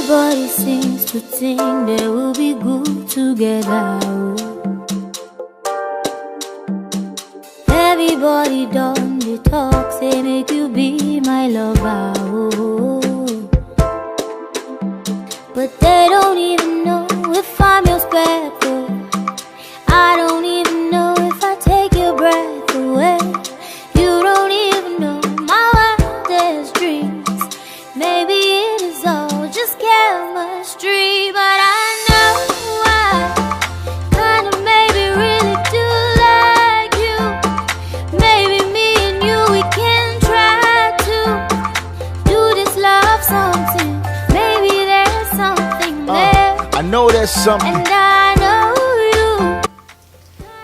Everybody seems to think they will be good together. Everybody done the talk, say make you be my lover. But they don't even know if I'm your spare foot. I don't even know if I take your breath away. You don't even know my wildest dreams. Maybe it is all just chemistry, but I know I kinda maybe really do like you. Maybe me and you, we can try to do this love something. Maybe there's something there. I know there's something. And I know you.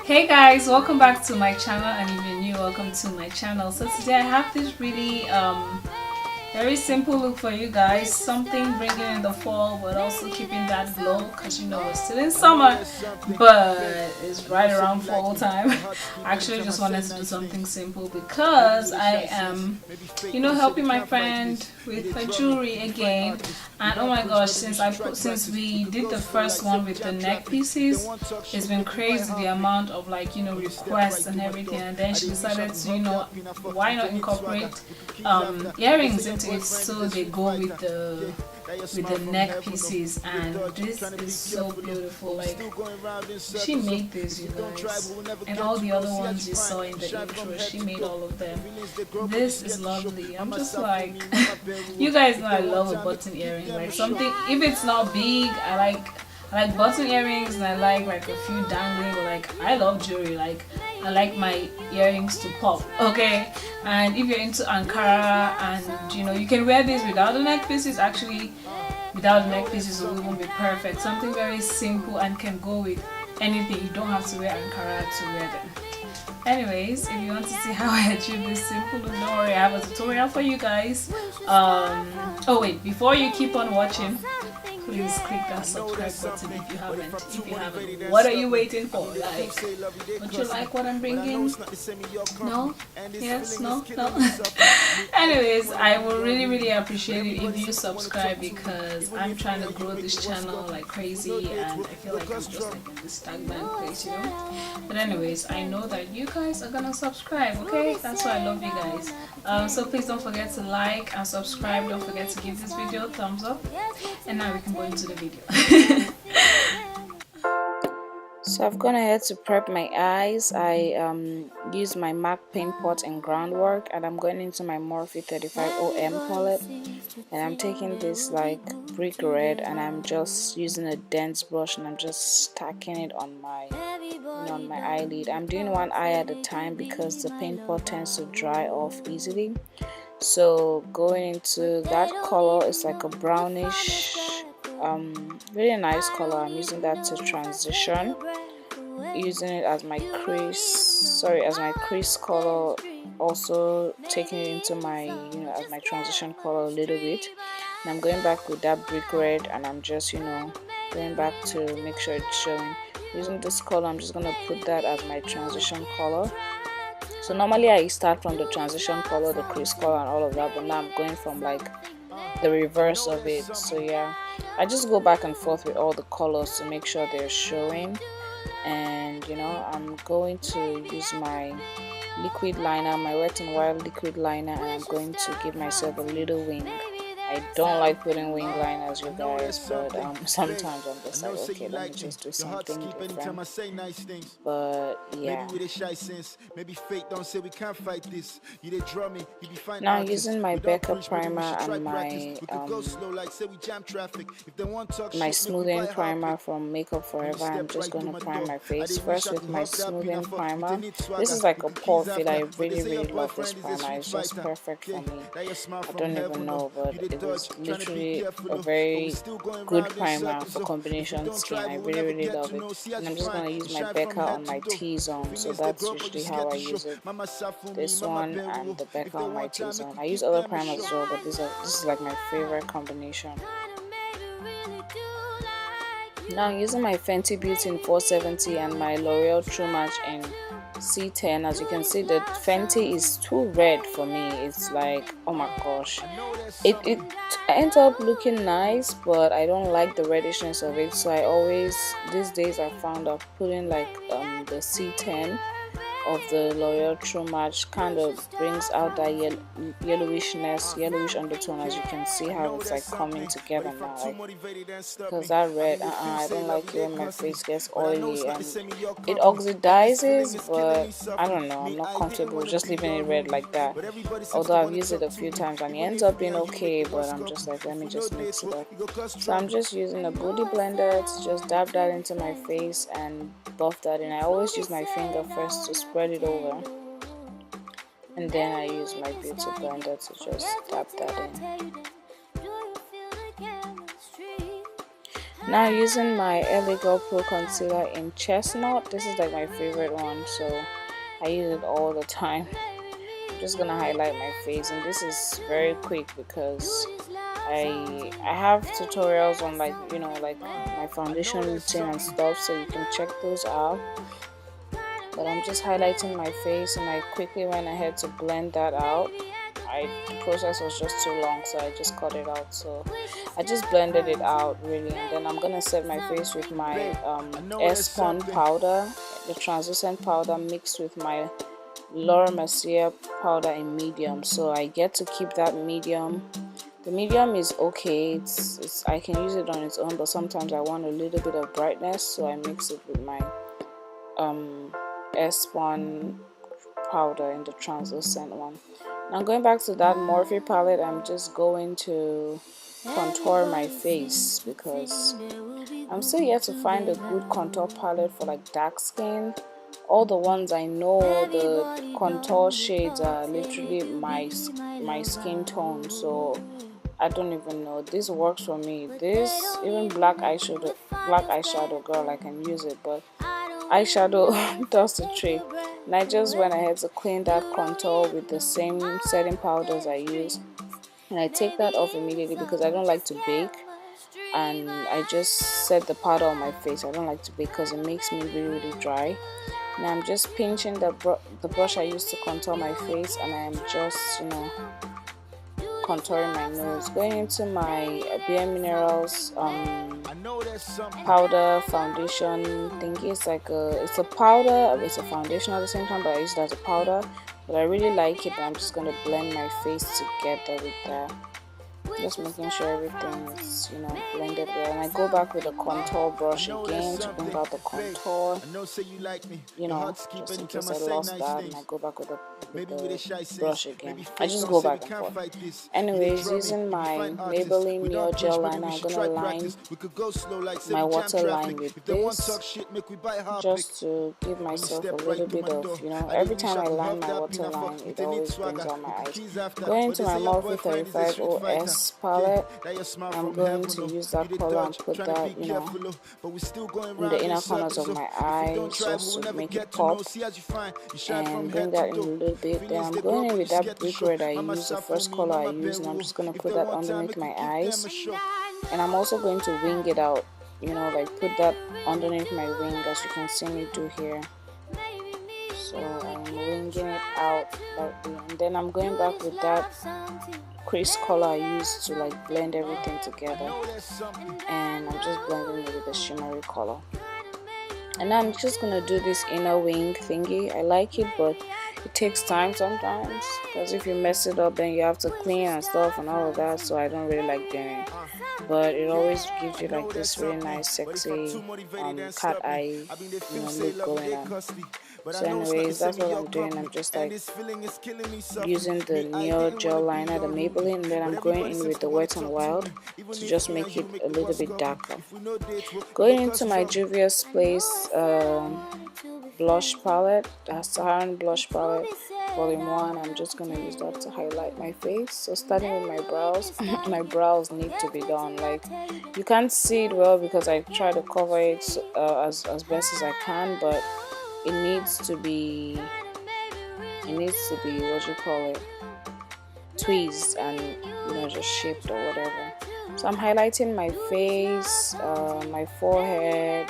Hey guys, welcome back to my channel, and if you're new, welcome to my channel. So today I have this really very simple look for you guys, something bringing in the fall but also keeping that glow, because you know we're still in summer but it's right around fall time. I actually just wanted to do something simple because I am, you know, helping my friend with her jewelry again. And oh my gosh, since we did the first one with the neck pieces, it's been crazy the amount of, like, you know, requests and everything. And then she decided to, you know, why not incorporate earrings into it, so they go with the neck pieces. And this is so beautiful. Like, she made this, you guys, and all the other ones you saw in the intro, she made all of them. This is lovely. I'm just like, you guys know I love a button earring. Like, something, if it's not big, I like button earrings, and I like a few dangling, but like I love jewelry. Like, I like my earrings to pop, okay? And if you're into Ankara, and you know, you can wear this without the neck pieces. Actually, without the neck pieces will even be perfect. Something very simple and can go with anything. You don't have to wear Ankara to wear them. Anyways, if you want to see how I achieve this simple look, don't worry, I have a tutorial for you guys. Oh wait, before you keep on watching, please click that subscribe button if you haven't. What are you waiting for? Like, don't you like what I'm bringing? No? Yes? No? No? Anyways, I will really appreciate it if you subscribe, because I'm trying to grow this channel like crazy, and I feel like I'm just like in this stagnant place, you know? But anyways, I know that you guys are gonna subscribe, okay? That's why I love you guys. So please don't forget to like and subscribe. Don't forget to give this video a thumbs up. And now we can go into the video. So I've gone ahead to prep my eyes. I used my MAC paint pot and groundwork, and I'm going into my Morphe 35OM palette, and I'm taking this like brick red, and I'm just using a dense brush, and I'm just stacking it on my eyelid. I'm doing one eye at a time because the paint pot tends to dry off easily. So going into that color, it's like a brownish, really nice color. I'm using that to transition, using it as my crease color, also taking it into my, you know, as my transition color a little bit. And I'm going back with that brick red, and I'm just, you know, going back to make sure it's showing. Using this color, I'm just gonna put that as my transition color. So normally I start from the transition color, the crease color and all of that, but now I'm going from like the reverse of it. So yeah, I just go back and forth with all the colors to make sure they're showing. And you know, I'm going to use my liquid liner, my Wet n Wild liquid liner, and I'm going to give myself a little wing. I don't like putting wing liners, you guys, but sometimes I'm just like, okay, let me just do something different. But yeah, now using my Becca primer and my smoothing primer from Makeup Forever, I'm just going to prime my face first with my smoothing primer. This is like a pore filler. I really love this primer. It's just perfect for me. I don't even know, but it was literally a very good primer for combination skin. I really love it. And I'm just going to use my Becca on my T-zone. So that's usually how I use it. This one and the Becca on my T-zone. I use other primers as well, but this is like my favorite combination. Now using my Fenty Beauty in 470 and my L'Oreal True Match in C10. As you can see, the Fenty is too red for me. It's like, oh my gosh, it ends up looking nice, but I don't like the reddishness of it. So I always, these days, I found out putting like the C10 of the L'Oreal True Match kind of brings out that yellowish undertone. As you can see how it's like coming together now, like, because that red, I don't like it when my face gets oily and it oxidizes, but I don't know, I'm not comfortable just leaving it red like that. Although I've used it a few times and it ends up being okay, but I'm just like, let me just mix it up. So I'm just using a booty blender to just dab that into my face and buff that in. I always use my finger first to spread it over, and then I use my beauty blender to just dab that in. Now using my LA Girl Pro Concealer in Chestnut. This is like my favorite one, so I use it all the time. I'm just gonna highlight my face, and this is very quick because I have tutorials on, like, you know, like my foundation routine and stuff, so you can check those out. But I'm just highlighting my face, and I quickly went ahead to blend that out. The process was just too long, so I just cut it out. So I just blended it out really, and then I'm gonna set my face with my Espon powder, the translucent powder, mixed with my Laura Mercier powder in medium. So I get to keep that medium. The medium is okay. It's I can use it on its own, but sometimes I want a little bit of brightness, so I mix it with my Espon powder in the translucent one. Now going back to that Morphe palette, I'm just going to contour my face because I'm still yet to find a good contour palette for like dark skin. All the ones I know, the contour shades are literally my skin tone, so I don't even know. This works for me. This, even black eyeshadow, girl, I can use it, but eyeshadow does the trick. And I just went ahead to clean that contour with the same setting powders I use, and I take that off immediately because I don't like to bake, and I just set the powder on my face. I don't like to bake because it makes me really dry. Now I'm just pinching the brush I used to contour my face, and I am just, you know, contouring my nose. Going into my Bare Minerals powder foundation thingy. It's a powder, it's a foundation at the same time, but I use it as a powder. But I really like it, and I'm just gonna blend my face together with that. Just making sure everything is, you know, blended well. And I go back with a contour brush again to bring out the contour, you know, just in case I lost that, and I go back with the brush again. I just go back and forth. Anyways, using my Maybelline Neo Gel Liner, I'm gonna line my waterline with this, just to give myself a little bit of, you know, every time I line my waterline, it always brings out my eyes. Going into my Morphe 35 OS palette, I'm going to use that color and put that, you know, in the inner corners of my eyes just to make it pop, and bring that in a little bit. Then I'm going in with that brick red I used, the first color I used, and I'm just going to put that underneath my eyes. And I'm also going to wing it out, you know, like put that underneath my wing, as you can see me do here. So I'm winging it out like that, and then I'm going back with that crease color I used to like blend everything together, and I'm just blending it with the shimmery color. And now I'm just gonna do this inner wing thingy. I like it, but it takes time sometimes, because if you mess it up, then you have to clean and stuff and all of that, so I don't really like doing it. But it always gives you like this really nice sexy cat eye, you know, look going on. So anyways, that's what I'm doing. I'm just like using the Neo Gel Liner, the Maybelline, and then I'm going in with the Wet n Wild to just make it a little bit darker. Going into my Juvia's Place blush palette, the Saharan blush palette, volume 1. I'm just going to use that to highlight my face. So starting with my brows, my brows need to be done. Like, you can't see it well because I try to cover it as best as I can, but it needs to be what you call it, tweezed and, you know, just shaped or whatever. So I'm highlighting my face, my forehead,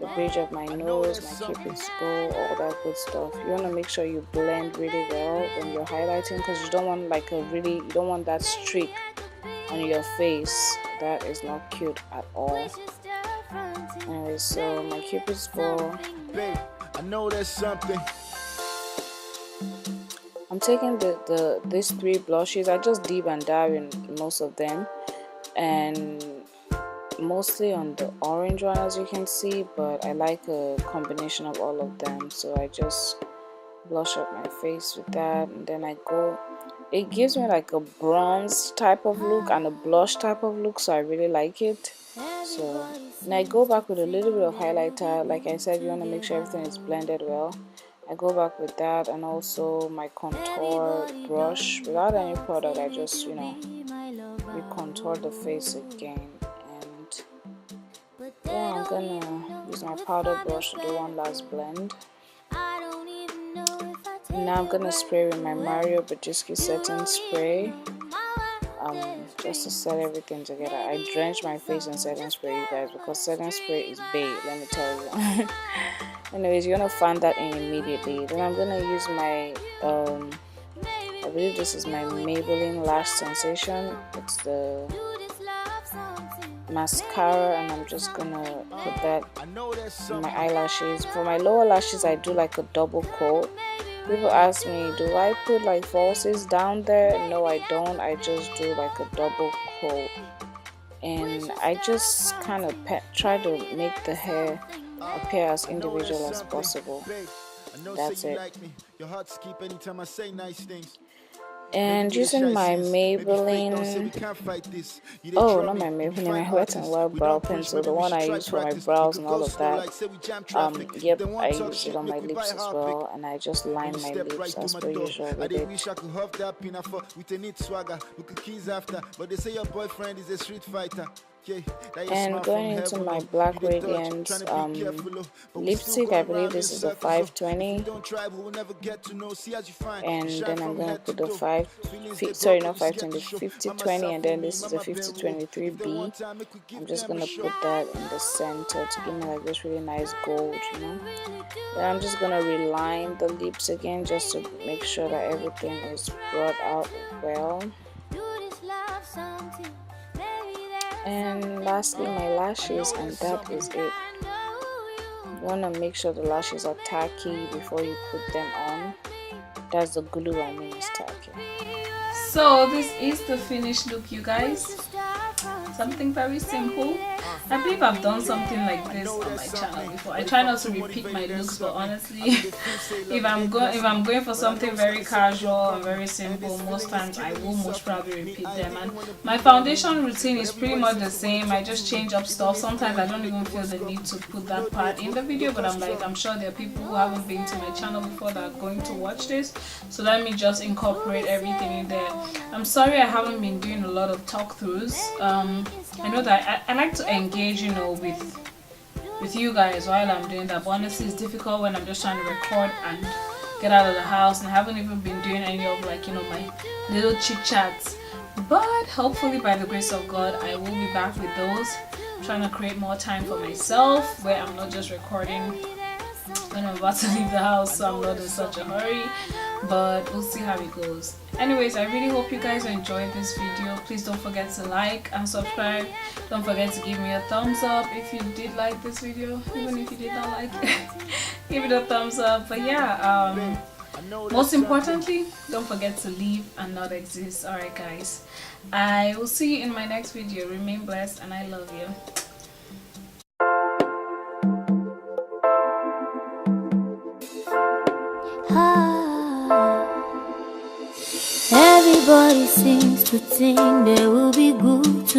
the bridge of my nose, my cupid's bow, all that good stuff. You want to make sure you blend really well when you're highlighting, because you don't want like you don't want that streak on your face. That is not cute at all. Anyway, so my cupid's bow. Babe, I know there's something. I'm taking these 3 blushes. I just dip and dab in most of them, and mostly on the orange one, as you can see, but I like a combination of all of them, so I just blush up my face with that, and then it gives me like a bronze type of look and a blush type of look, so I really like it. So and I go back with a little bit of highlighter. Like I said, you want to make sure everything is blended well. I go back with that, and also my contour brush. Without any product, I just, you know, recontour the face again. And yeah, I'm gonna use my powder brush to do one last blend. Now I'm gonna spray with my Mario Badescu setting spray, just to set everything together. I drench my face in setting spray, you guys, because setting spray is bae, let me tell you. Anyways, you're gonna fan that in immediately. Then I'm gonna use my I believe this is my Maybelline Lash Sensation. It's the mascara, and I'm just gonna put that in my eyelashes. For my lower lashes, I do like a double coat. People ask me, do I put like falsies down there? No, I don't. I just do like a double coat, and I just kind of try to make the hair appear as individual as possible. That's it. And using my Maybelline, oh, not my Maybelline, my Wet n Wild brow pencil, the one I use for my brows and all of that. Yep, I use it on my lips as well, and I just line my lips as per usual with it. And going into my Black Radiance lipstick, I believe this is a 520, and then I'm going to put the 5020, and then this is a 5023B. I'm just going to put that in the center to give me like this really nice gold, you know. Then I'm just going to reline the lips again, just to make sure that everything is brought out well. And lastly, my lashes, and that is it. You want to make sure the lashes are tacky before you put them on. That's the glue, I mean, is tacky. So this is the finished look, you guys. Something very simple. I believe I've done something like this on my channel before. I try not to repeat my looks, but honestly, if I'm going for something very casual and very simple, most times I will most probably repeat them. And my foundation routine is pretty much the same. I just change up stuff. Sometimes I don't even feel the need to put that part in the video, but I'm sure there are people who haven't been to my channel before that are going to watch this, so let me just incorporate everything in there. I'm sorry I haven't been doing a lot of talk throughs. I know that I like to engage, you know, with you guys while I'm doing that, but honestly it's difficult when I'm just trying to record and get out of the house, and I haven't even been doing any of, like, you know, my little chit chats. But hopefully by the grace of God I will be back with those. I'm trying to create more time for myself where I'm not just recording when I'm about to leave the house, so I'm not in such a hurry, but we'll see how it goes. Anyways, I really hope you guys enjoyed this video. Please don't forget to like and subscribe. Don't forget to give me a thumbs up if you did like this video, even if you did not like it. Give it a thumbs up. But yeah, most importantly, don't forget to leave and not exist. Alright guys, I will see you in my next video. Remain blessed, and I love you. Everybody sings, pretend they will be good to